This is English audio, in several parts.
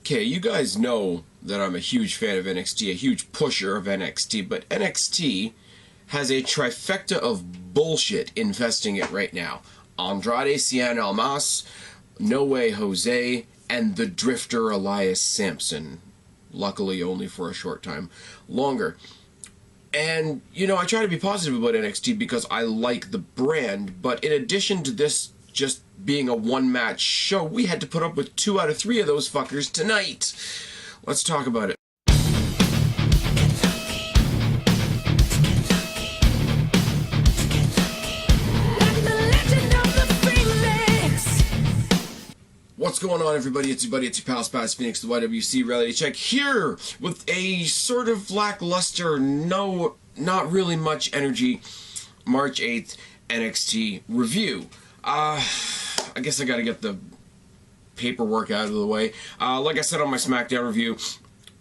Okay, you guys know that I'm a huge fan of NXT, a huge pusher of NXT, but NXT has a trifecta of bullshit infesting it right now. Andrade Cien Almas, No Way Jose, and the Drifter Elias Sampson. Luckily only for a short time longer. And, you know, I try to be positive about NXT because I like the brand, but in addition to this just being a one-match show, we had to put up with 2 out of 3 of those fuckers tonight. Let's talk about it. What's going on, everybody? It's your buddy, it's your pal Spaz Phoenix, the YWC Reality Check, here with a sort of lackluster, not really much energy, March 8th NXT review. I guess I gotta get the paperwork out of the way. Like I said on my SmackDown review,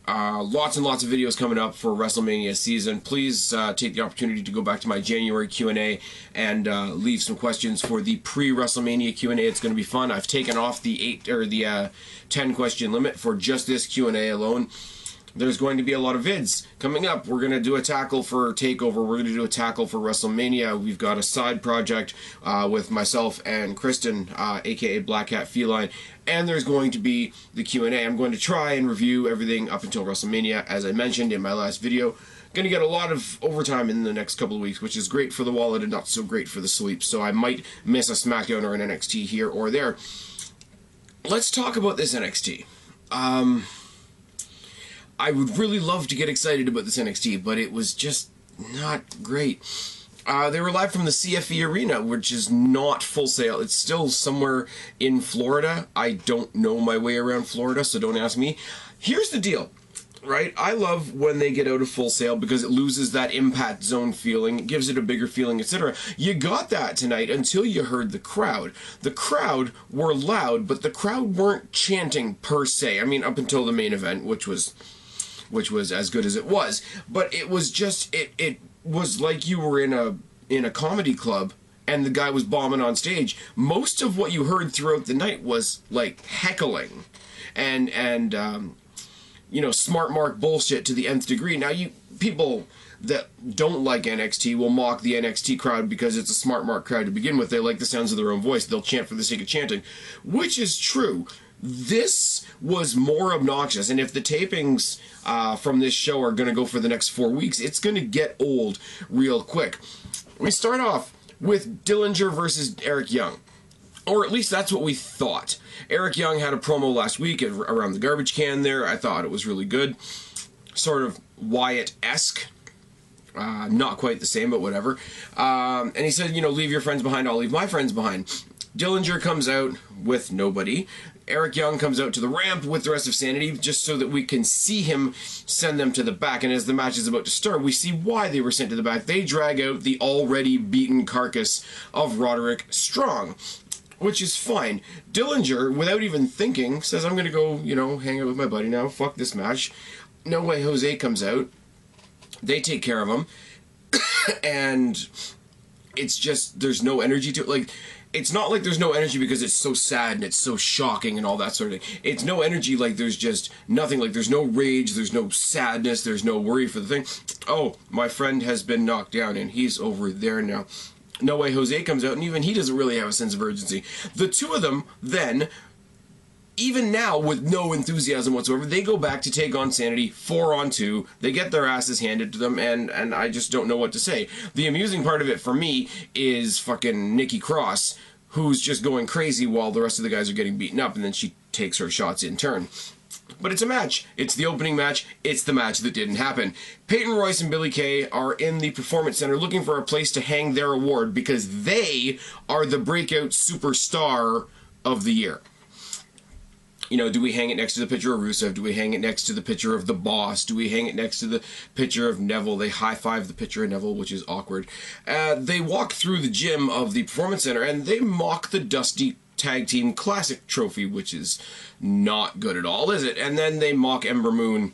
lots and lots of videos coming up for WrestleMania season. Please take the opportunity to go back to my January Q&A and leave some questions for the pre-WrestleMania Q&A. It's going to be fun. I've taken off the 10 question limit for just this Q&A alone. There's going to be a lot of vids coming up. We're going to do a tackle for TakeOver. We're going to do a tackle for WrestleMania. We've got a side project with myself and Kristen, aka Black Cat Feline. And there's going to be the Q&A. I'm going to try and review everything up until WrestleMania, as I mentioned in my last video. Going to get a lot of overtime in the next couple of weeks, which is great for the wallet and not so great for the sleep. So I might miss a SmackDown or an NXT here or there. Let's talk about this NXT. I would really love to get excited about this NXT, but it was just not great. They were live from the CFE Arena, which is not Full Sail. It's still somewhere in Florida. I don't know my way around Florida, so don't ask me. Here's the deal, right? I love when they get out of Full Sail because it loses that impact zone feeling. It gives it a bigger feeling, etc. You got that tonight until you heard the crowd. The crowd were loud, but the crowd weren't chanting per se. I mean, up until the main event, which was as good as it was, but it was just it was like you were in a comedy club and the guy was bombing on stage. Most of what you heard throughout the night was like heckling and you know, smart mark bullshit to the nth degree. Now, you people that don't like NXT will mock the NXT crowd because it's a smart mark crowd to begin with. They like the sounds of their own voice. They'll chant for the sake of chanting, which is true. This was more obnoxious, and if the tapings from this show are going to go for the next 4 weeks, it's going to get old real quick. We start off with Dillinger versus Eric Young, or at least that's what we thought. Eric Young had a promo last week around the garbage can there. I thought it was really good. Sort of Wyatt-esque. Not quite the same, but whatever. And he said, you know, leave your friends behind, I'll leave my friends behind. Dillinger comes out with nobody. Eric Young comes out to the ramp with the rest of Sanity just so that we can see him send them to the back. And as the match is about to start, we see why they were sent to the back. They drag out the already beaten carcass of Roderick Strong, which is fine. Dillinger, without even thinking, says, I'm going to go, you know, hang out with my buddy now. Fuck this match. No Way Jose comes out. They take care of him. And it's just, there's no energy to it. Like, it's not like there's no energy because it's so sad and it's so shocking and all that sort of thing. It's no energy like there's just nothing. Like there's no rage, there's no sadness, there's no worry for the thing. Oh, my friend has been knocked down and he's over there now. No Way Jose comes out and even he doesn't really have a sense of urgency. The two of them then, even now with no enthusiasm whatsoever, they go back to take on Sanity 4-on-2. They get their asses handed to them, and I just don't know what to say. The amusing part of it for me is fucking Nikki Cross, who's just going crazy while the rest of the guys are getting beaten up, and then she takes her shots in turn. But it's a match. It's the opening match. It's the match that didn't happen. Peyton Royce and Billie Kay are in the Performance Center looking for a place to hang their award because they are the breakout superstar of the year. You know, do we hang it next to the picture of Rusev? Do we hang it next to the picture of The Boss? Do we hang it next to the picture of Neville? They high-five the picture of Neville, which is awkward. They walk through the gym of the Performance Center, and they mock the Dusty Tag Team Classic trophy, which is not good at all, is it? And then they mock Ember Moon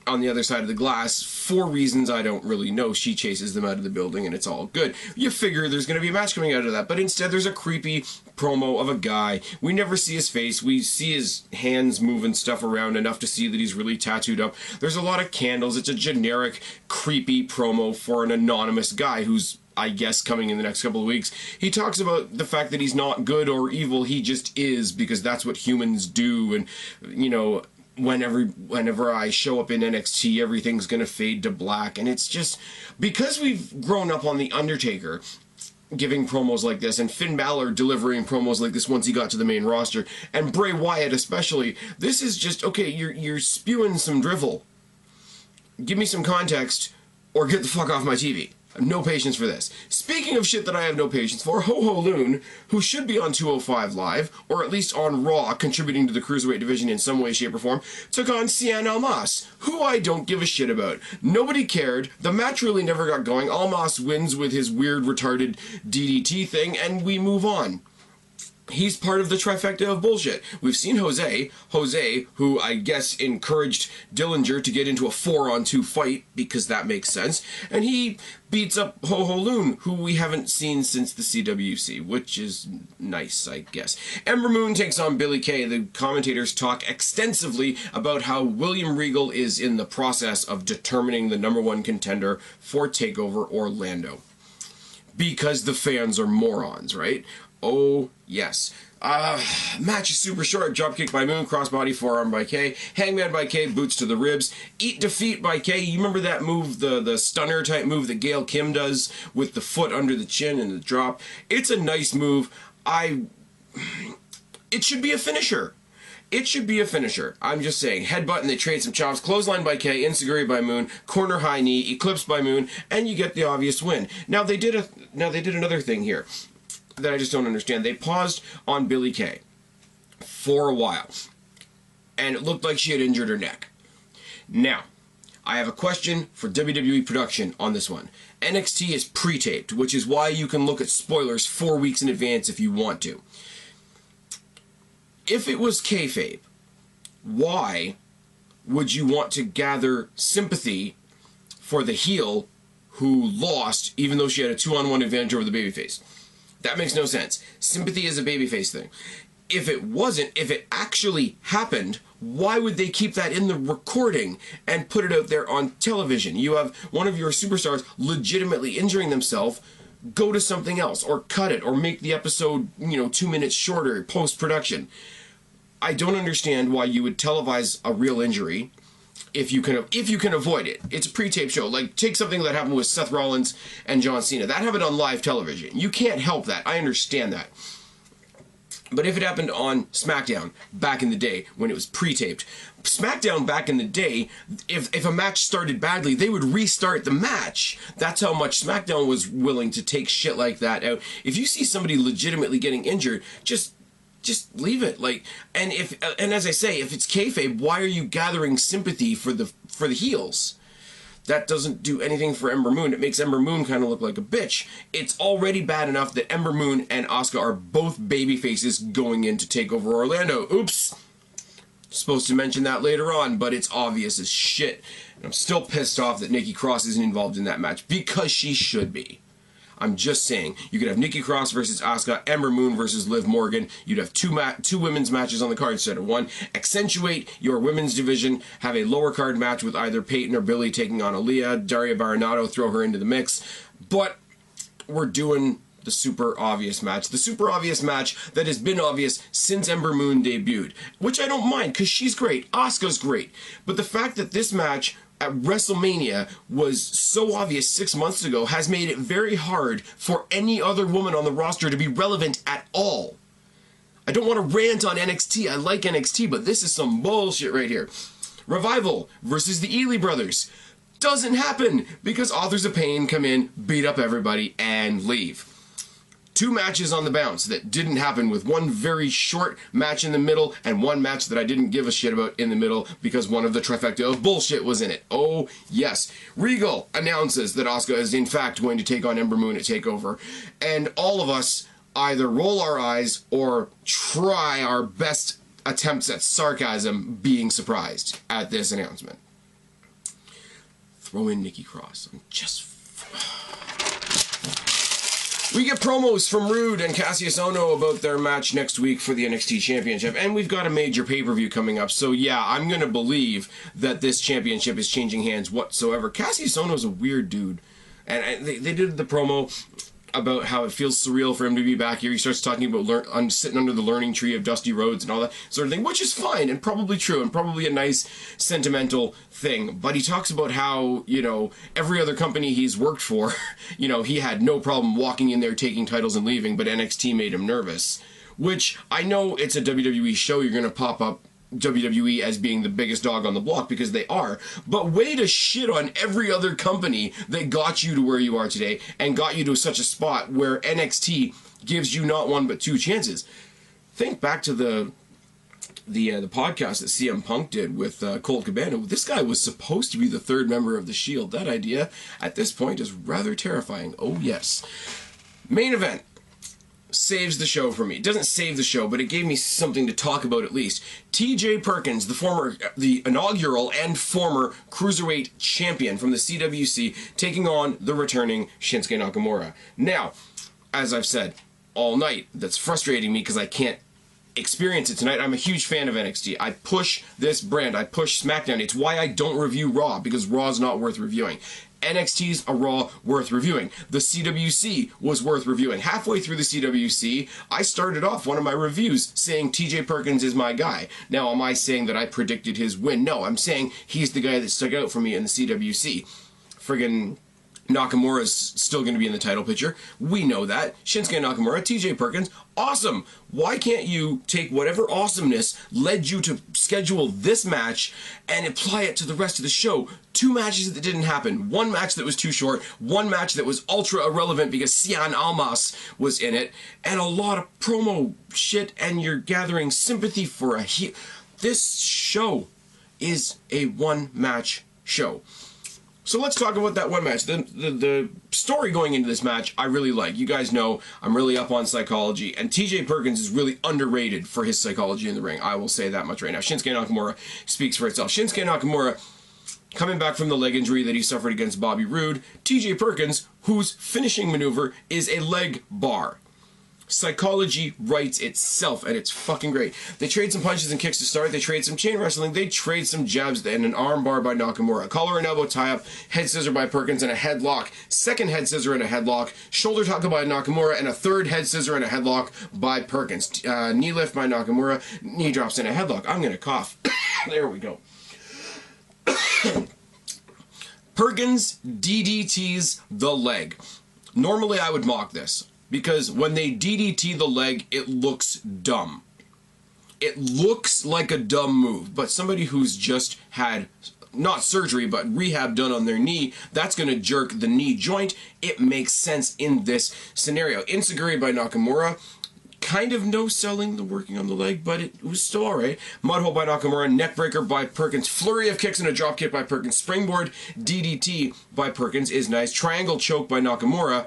on the other side of the glass. For reasons I don't really know, she chases them out of the building and it's all good. You figure there's going to be a match coming out of that, but instead there's a creepy promo of a guy. We never see his face. We see his hands moving stuff around enough to see that he's really tattooed up. There's a lot of candles. It's a generic, creepy promo for an anonymous guy who's, I guess, coming in the next couple of weeks. He talks about the fact that he's not good or evil, he just is, because that's what humans do, and, you know, whenever I show up in NXT, everything's gonna fade to black. And it's just, because we've grown up on The Undertaker giving promos like this, and Finn Balor delivering promos like this once he got to the main roster, and Bray Wyatt especially, this is just, okay, you're spewing some drivel. Give me some context, or get the fuck off my TV. I have no patience for this. Speaking of shit that I have no patience for, Ho Ho Loon, who should be on 205 Live, or at least on Raw, contributing to the Cruiserweight division in some way, shape, or form, took on Cien Almas, who I don't give a shit about. Nobody cared. The match really never got going. Almas wins with his weird, retarded DDT thing, and we move on. He's part of the trifecta of bullshit. We've seen Jose, who I guess encouraged Dillinger to get into a 4-on-2 fight, because that makes sense, and he beats up Ho Ho Loon, who we haven't seen since the CWC, which is nice, I guess. Ember Moon takes on Billie Kay. The commentators talk extensively about how William Regal is in the process of determining the #1 contender for TakeOver Orlando. Because the fans are morons, right? Oh, yes. Match is super short. Dropkick by Moon, crossbody forearm by Kay, hangman by Kay, boots to the ribs, eat defeat by Kay. You remember that move, the stunner type move that Gail Kim does with the foot under the chin and the drop? It's a nice move. It should be a finisher. It should be a finisher. I'm just saying. Headbutt and they trade some chops. Clothesline by Kay, enziguri by Moon, corner high knee, eclipse by Moon, and you get the obvious win. Now they did another thing here that I just don't understand. They paused on Billie Kay for a while, and it looked like she had injured her neck. Now, I have a question for WWE production on this one. NXT is pre-taped, which is why you can look at spoilers 4 weeks in advance if you want to. If it was kayfabe, why would you want to gather sympathy for the heel who lost, even though she had a 2-on-1 advantage over the babyface? That makes no sense. Sympathy is a babyface thing. If it wasn't, if it actually happened, why would they keep that in the recording and put it out there on television? You have one of your superstars legitimately injuring themselves. Go to something else, or cut it, or make the episode, 2 minutes shorter post-production. I don't understand why you would televise a real injury if you can avoid it. It's a pre-tape show. Like, take something that happened with Seth Rollins and John Cena. That happened on live television. You can't help that. I understand that. But if it happened on SmackDown back in the day when it was pre-taped, SmackDown back in the day, if a match started badly, they would restart the match. That's how much SmackDown was willing to take shit like that out. If you see somebody legitimately getting injured, just leave it. And as I say, if it's kayfabe, why are you gathering sympathy for the heels? That doesn't do anything for Ember Moon. It makes Ember Moon kind of look like a bitch. It's already bad enough that Ember Moon and Asuka are both babyfaces going in to take over Orlando. Oops. Supposed to mention that later on, but it's obvious as shit. And I'm still pissed off that Nikki Cross isn't involved in that match, because she should be. I'm just saying, you could have Nikki Cross versus Asuka, Ember Moon versus Liv Morgan. You'd have two women's matches on the card instead of one. Accentuate your women's division. Have a lower card match with either Peyton or Billie taking on Aaliyah. Daria Baronato, throw her into the mix. But we're doing the super obvious match. The super obvious match that has been obvious since Ember Moon debuted. Which I don't mind, because she's great. Asuka's great. But the fact that this match at WrestleMania was so obvious 6 months ago has made it very hard for any other woman on the roster to be relevant at all. I don't want to rant on NXT. I like NXT, but this is some bullshit right here. Revival versus the Ely brothers. Doesn't happen because Authors of Pain come in, beat up everybody, and leave. 2 matches on the bounce that didn't happen, with one very short match in the middle and one match that I didn't give a shit about in the middle because one of the trifecta of bullshit was in it. Oh, yes. Regal announces that Asuka is in fact going to take on Ember Moon at TakeOver, and all of us either roll our eyes or try our best attempts at sarcasm being surprised at this announcement. throw in Nikki Cross. We get promos from Rude and Cassius Ohno about their match next week for the NXT Championship, and we've got a major pay-per-view coming up, so yeah, I'm gonna believe that this championship is changing hands whatsoever. Cassius Ohno's a weird dude, and they did the promo about how it feels surreal for him to be back here. He starts talking about sitting under the learning tree of Dusty Rhodes and all that sort of thing, which is fine and probably true and probably a nice sentimental thing. But he talks about how, you know, every other company he's worked for, you know, he had no problem walking in there, taking titles and leaving, but NXT made him nervous. Which, I know it's a WWE show, you're going to pop up WWE as being the biggest dog on the block, because they are, but way to shit on every other company that got you to where you are today and got you to such a spot where NXT gives you not one but two chances. Think back to the podcast that CM Punk did with Colt Cabana. This guy was supposed to be the third member of the Shield. That idea at this point is rather terrifying. Oh yes. Main event saves the show for me. It doesn't save the show, but it gave me something to talk about at least. TJ Perkins, the inaugural and former Cruiserweight champion from the CWC, taking on the returning Shinsuke Nakamura. Now, as I've said all night, that's frustrating me because I can't experience it tonight. I'm a huge fan of NXT. I push this brand. I push SmackDown. It's why I don't review Raw, because Raw's not worth reviewing. NXT's a Raw worth reviewing. The CWC was worth reviewing. Halfway through the CWC, I started off one of my reviews saying TJ Perkins is my guy. Now, am I saying that I predicted his win? No, I'm saying he's the guy that stuck out for me in the CWC. Friggin' Nakamura's still going to be in the title picture. We know that. Shinsuke Nakamura, TJ Perkins, awesome. Why can't you take whatever awesomeness led you to schedule this match and apply it to the rest of the show? Two matches that didn't happen. One match that was too short. One match that was ultra irrelevant because Cien Almas was in it. And a lot of promo shit, and you're gathering sympathy for a heel. This show is a one-match show. So let's talk about that one match. The story going into this match, I really like. You guys know I'm really up on psychology, and TJ Perkins is really underrated for his psychology in the ring. I will say that much right now. Shinsuke Nakamura speaks for itself. Shinsuke Nakamura, coming back from the leg injury that he suffered against Bobby Roode. TJ Perkins, whose finishing maneuver is a leg bar. Psychology writes itself, and it's fucking great. They trade some punches and kicks to start. They trade some chain wrestling. They trade some jabs and an arm bar by Nakamura. Collar and elbow tie-up, head scissor by Perkins, and a headlock. Second head scissor and a headlock. Shoulder tackle by Nakamura, and a third head scissor and a headlock by Perkins. Knee lift by Nakamura. Knee drops and a headlock. I'm going to cough. There we go. Perkins DDTs the leg. Normally I would mock this, because when they DDT the leg, it looks dumb. It looks like a dumb move, but somebody who's just had, not surgery, but rehab done on their knee, that's going to jerk the knee joint. It makes sense in this scenario. Enziguri by Nakamura, kind of no-selling the working on the leg, but it was still alright. Mudhole by Nakamura, neckbreaker by Perkins, flurry of kicks and a drop kick by Perkins, springboard DDT by Perkins is nice, triangle choke by Nakamura.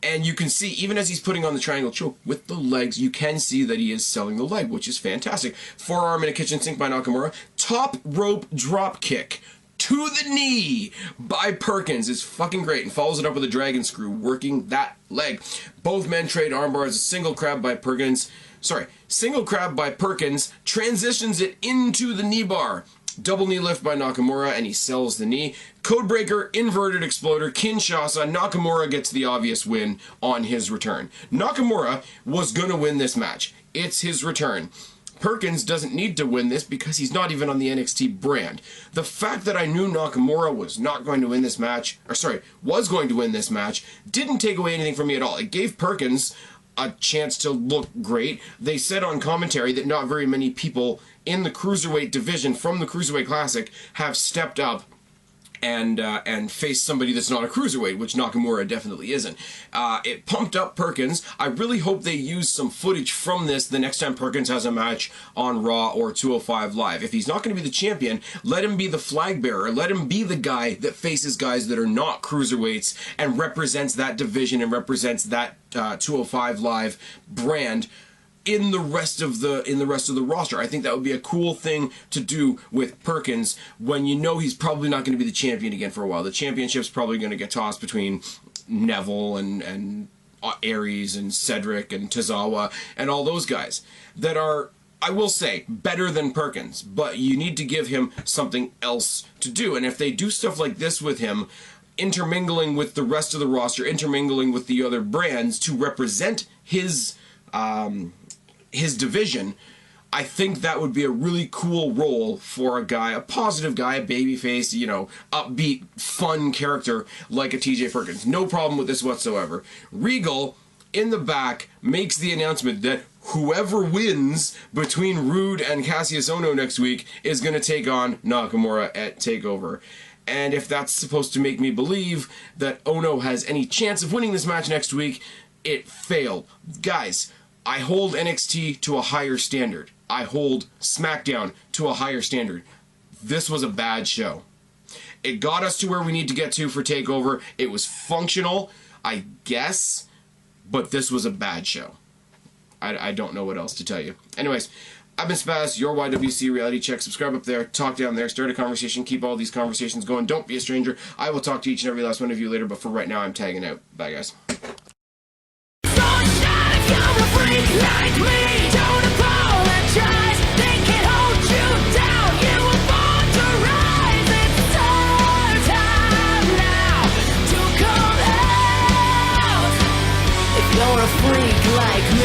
And you can see, even as he's putting on the triangle choke with the legs, you can see that he is selling the leg, which is fantastic. Forearm in a kitchen sink by Nakamura. Top rope drop kick to the knee by Perkins is fucking great, and follows it up with a dragon screw, working that leg. Both men trade arm bars. A single crab by Perkins. Single crab by Perkins transitions it into the knee bar. Double knee lift by Nakamura, and he sells the knee. Codebreaker, inverted exploder, Kinshasa. Nakamura gets the obvious win on his return. Nakamura was going to win this match. It's his return. Perkins doesn't need to win this because he's not even on the NXT brand. The fact that I knew Nakamura was not going to win this match, was going to win this match, didn't take away anything from me at all. It gave Perkins a chance to look great. They said on commentary that not very many people in the Cruiserweight division from the Cruiserweight Classic have stepped up and faced somebody that's not a Cruiserweight, which Nakamura definitely isn't. It pumped up Perkins. I really hope they use some footage from this the next time Perkins has a match on Raw or 205 Live. If he's not going to be the champion, let him be the flag bearer. Let him be the guy that faces guys that are not Cruiserweights and represents that division and represents that 205 Live brand in the rest of the roster. I think that would be a cool thing to do with Perkins when you know he's probably not going to be the champion again for a while. The championship's probably going to get tossed between Neville and Aries and Cedric and Tozawa and all those guys that are, I will say, better than Perkins, but you need to give him something else to do. And if they do stuff like this with him, intermingling with the rest of the roster, intermingling with the other brands to represent his division, I think that would be a really cool role for a guy, a positive guy, a babyface, you know, upbeat, fun character like a TJ Perkins. No problem with this whatsoever. Regal, in the back, makes the announcement that whoever wins between Rude and Cassius Ohno next week is going to take on Nakamura at TakeOver. And if that's supposed to make me believe that Ohno has any chance of winning this match next week, it failed. Guys, I hold NXT to a higher standard. I hold SmackDown to a higher standard. This was a bad show. It got us to where we need to get to for TakeOver. It was functional, I guess, but this was a bad show. I don't know what else to tell you. Anyways, I've been Spaz, your YWC Reality Check. Subscribe up there, talk down there, start a conversation, keep all these conversations going. Don't be a stranger. I will talk to each and every last one of you later, but for right now, I'm tagging out. Bye, guys. Like me, don't apologize. They can hold you down. You were born to rise. It's our time now to come out. If you're a freak like me.